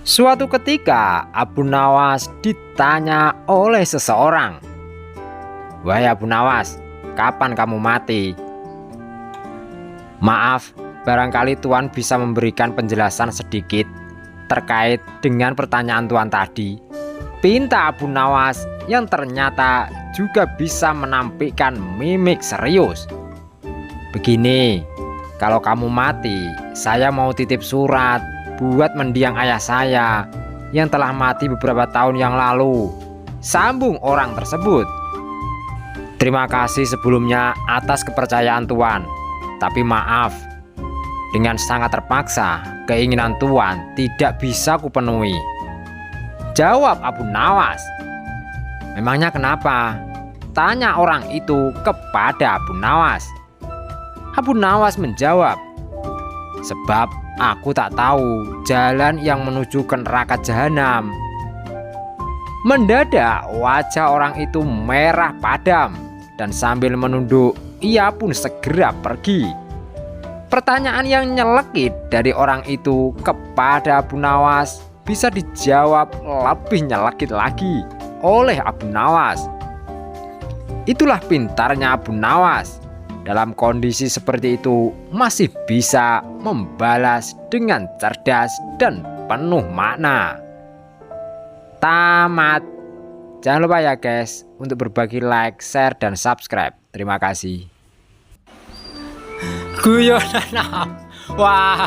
Suatu ketika Abu Nawas ditanya oleh seseorang, "Wahai Abu Nawas, kapan kamu mati?" Maaf, barangkali Tuan bisa memberikan penjelasan sedikit terkait dengan pertanyaan Tuan tadi. Pinta Abu Nawas yang ternyata juga bisa menampilkan mimik serius. "Begini, kalau kamu mati, saya mau titip surat buat mendiang ayah saya yang telah mati beberapa tahun yang lalu," sambung orang tersebut. "Terima kasih sebelumnya atas kepercayaan Tuan, tapi maaf, dengan sangat terpaksa keinginan Tuan tidak bisa kupenuhi," jawab Abu Nawas. "Memangnya kenapa?" tanya orang itu kepada Abu Nawas. Abu Nawas menjawab, "Sebab aku tak tahu jalan yang menuju ke neraka jahanam." Mendadak wajah orang itu merah padam dan sambil menunduk ia pun segera pergi. Pertanyaan yang nyelekit dari orang itu kepada Abu Nawas bisa dijawab lebih nyelekit lagi oleh Abu Nawas. Itulah pintarnya Abu Nawas. Dalam kondisi seperti itu masih bisa membalas dengan cerdas dan penuh makna. Tamat. Jangan lupa ya guys untuk berbagi like, share, dan subscribe. Terima kasih. Guyonan. Wah.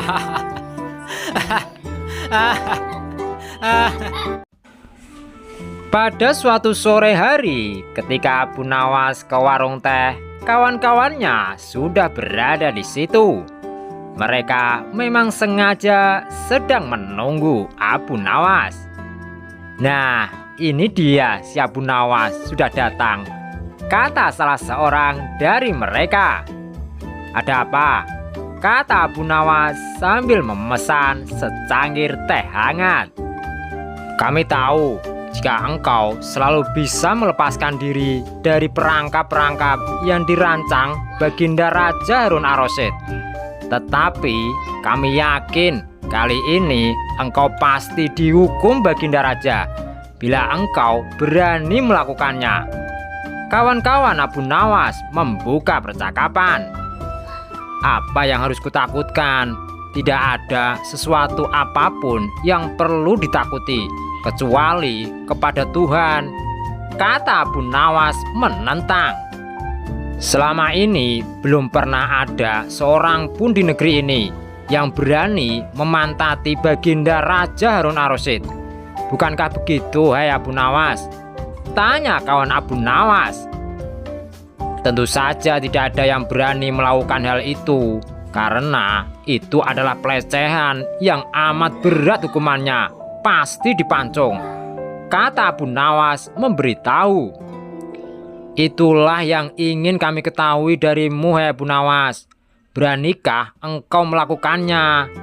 Pada suatu sore hari ketika Abu Nawas ke warung teh, kawan-kawannya sudah berada di situ. Mereka memang sengaja sedang menunggu Abu Nawas. "Nah, ini dia si Abu Nawas sudah datang," kata salah seorang dari mereka. "Ada apa?" kata Abu Nawas sambil memesan secangkir teh hangat. "Kami tahu jika engkau selalu bisa melepaskan diri dari perangkap-perangkap yang dirancang Baginda Raja Harun ar-Rasyid. Tetapi kami yakin kali ini engkau pasti dihukum Baginda Raja bila engkau berani melakukannya." Kawan-kawan Abu Nawas membuka percakapan. "Apa yang harus kutakutkan? Tidak ada sesuatu apapun yang perlu ditakuti kecuali kepada Tuhan," kata Abu Nawas menentang. "Selama ini belum pernah ada seorang pun di negeri ini yang berani memantati Baginda Raja Harun ar-Rasyid. Bukankah begitu, hai Abu Nawas?" tanya kawan Abu Nawas. "Tentu saja tidak ada yang berani melakukan hal itu, karena itu adalah pelecehan yang amat berat hukumannya. Pasti dipancung," kata Abu Nawas memberitahu. "Itulah yang ingin kami ketahui darimu, hai Abu Nawas. Beranikah engkau melakukannya?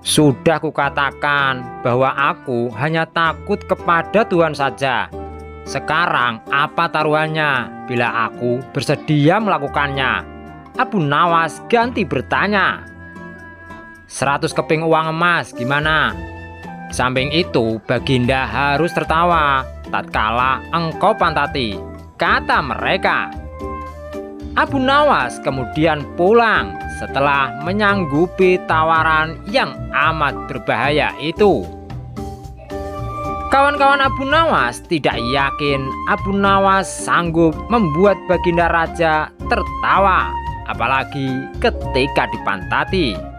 Sudah kukatakan bahwa aku hanya takut kepada Tuhan saja. Sekarang apa taruhannya bila aku bersedia melakukannya?" Abu Nawas ganti bertanya. "100 keping uang emas gimana? Samping itu Baginda harus tertawa tatkala engkau pantati," kata mereka. Abu Nawas kemudian pulang setelah menyanggupi tawaran yang amat berbahaya itu. Kawan-kawan Abu Nawas tidak yakin Abu Nawas sanggup membuat Baginda Raja tertawa, apalagi ketika dipantati.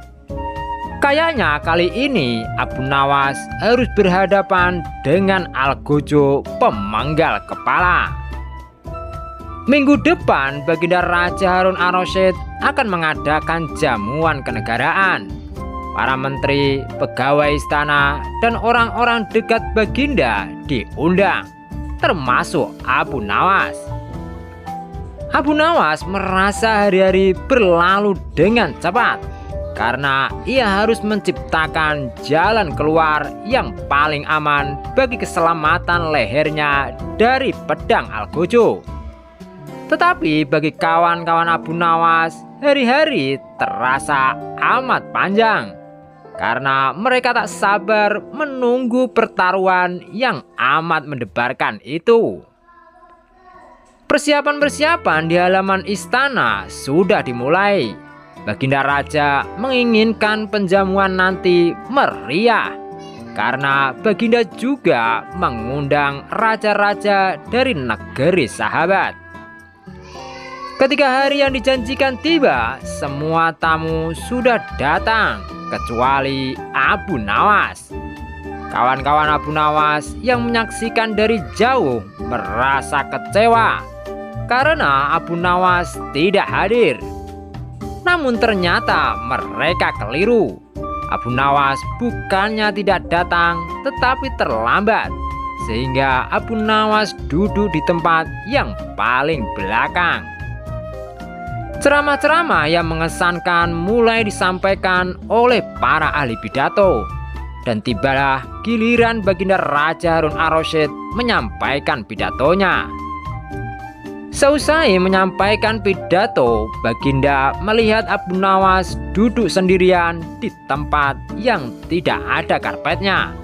Kayaknya kali ini Abu Nawas harus berhadapan dengan Algojo pemenggal kepala. Minggu depan Baginda Raja Harun ar-Rasyid akan mengadakan jamuan kenegaraan. Para menteri, pegawai istana, dan orang-orang dekat Baginda diundang, termasuk Abu Nawas. Abu Nawas merasa hari-hari berlalu dengan cepat karena ia harus menciptakan jalan keluar yang paling aman bagi keselamatan lehernya dari pedang Algojo. Tetapi bagi kawan-kawan Abu Nawas, hari-hari terasa amat panjang. karena mereka tak sabar menunggu pertaruhan yang amat mendebarkan itu. Persiapan-persiapan di halaman istana sudah dimulai. Baginda Raja menginginkan penjamuan nanti meriah, karena Baginda juga mengundang raja-raja dari negeri sahabat. Ketika hari yang dijanjikan tiba, semua tamu sudah datang kecuali Abu Nawas. Kawan-kawan Abu Nawas yang menyaksikan dari jauh merasa kecewa karena Abu Nawas tidak hadir. Namun ternyata mereka keliru. Abu Nawas bukannya tidak datang tetapi terlambat, sehingga Abu Nawas duduk di tempat yang paling belakang. Ceramah-ceramah yang mengesankan mulai disampaikan oleh para ahli pidato, dan tibalah giliran Baginda Raja Harun ar-Rasyid menyampaikan pidatonya. Seusai menyampaikan pidato, Baginda melihat Abu Nawas duduk sendirian di tempat yang tidak ada karpetnya.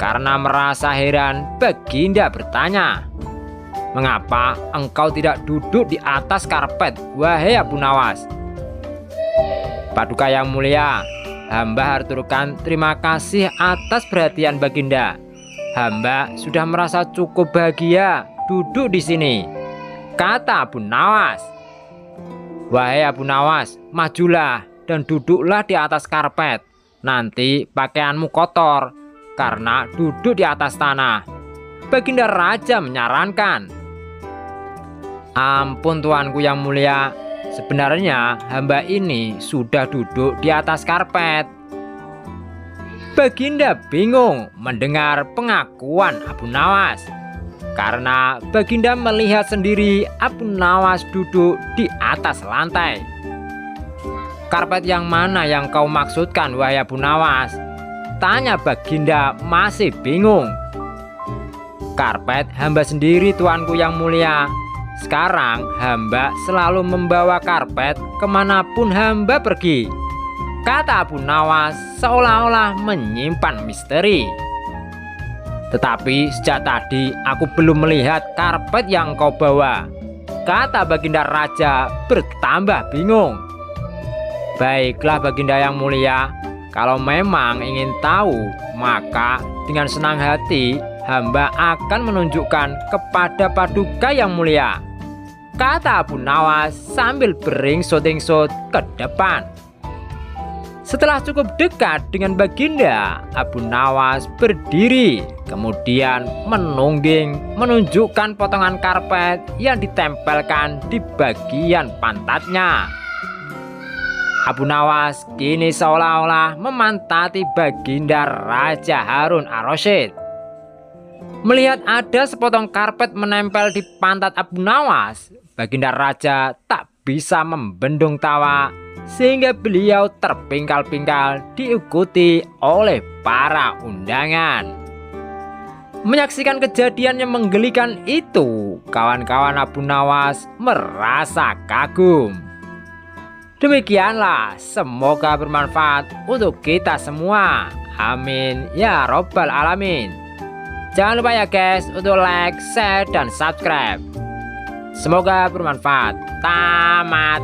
Karena merasa heran, Baginda bertanya, "Mengapa engkau tidak duduk di atas karpet, wahai Abu Nawas?" "Paduka yang mulia, hamba haturkan terima kasih atas perhatian Baginda. Hamba sudah merasa cukup bahagia duduk di sini," kata Abu Nawas. "Wahai Abu Nawas, majulah dan duduklah di atas karpet. Nanti pakaianmu kotor karena duduk di atas tanah," Baginda Raja menyarankan. "Ampun tuanku yang mulia, sebenarnya hamba ini sudah duduk di atas karpet." Baginda bingung mendengar pengakuan Abu Nawas, karena Baginda melihat sendiri Abu Nawas duduk di atas lantai. "Karpet yang mana yang kau maksudkan, wahai Abu Nawas?" tanya Baginda masih bingung. "Karpet hamba sendiri tuanku yang mulia. Sekarang hamba selalu membawa karpet kemanapun hamba pergi," kata Abu Nawas seolah-olah menyimpan misteri. "Tetapi sejak tadi aku belum melihat karpet yang kau bawa," kata Baginda Raja bertambah bingung. "Baiklah Baginda yang mulia, kalau memang ingin tahu, maka dengan senang hati hamba akan menunjukkan kepada Paduka yang mulia," kata Abu Nawas sambil beringsut-ingsut ke depan. Setelah cukup dekat dengan Baginda, Abu Nawas berdiri, kemudian menungging menunjukkan potongan karpet yang ditempelkan di bagian pantatnya. Abu Nawas kini seolah-olah memantati Baginda Raja Harun ar-Rasyid. Melihat ada sepotong karpet menempel di pantat Abu Nawas, Baginda Raja tak bisa membendung tawa, sehingga beliau terpingkal-pingkal diikuti oleh para undangan. Menyaksikan kejadian yang menggelikan itu, kawan-kawan Abu Nawas merasa kagum. Demikianlah, semoga bermanfaat untuk kita semua. Amin ya robbal alamin. Jangan lupa ya guys untuk like, share, dan subscribe. Semoga bermanfaat. Tamat.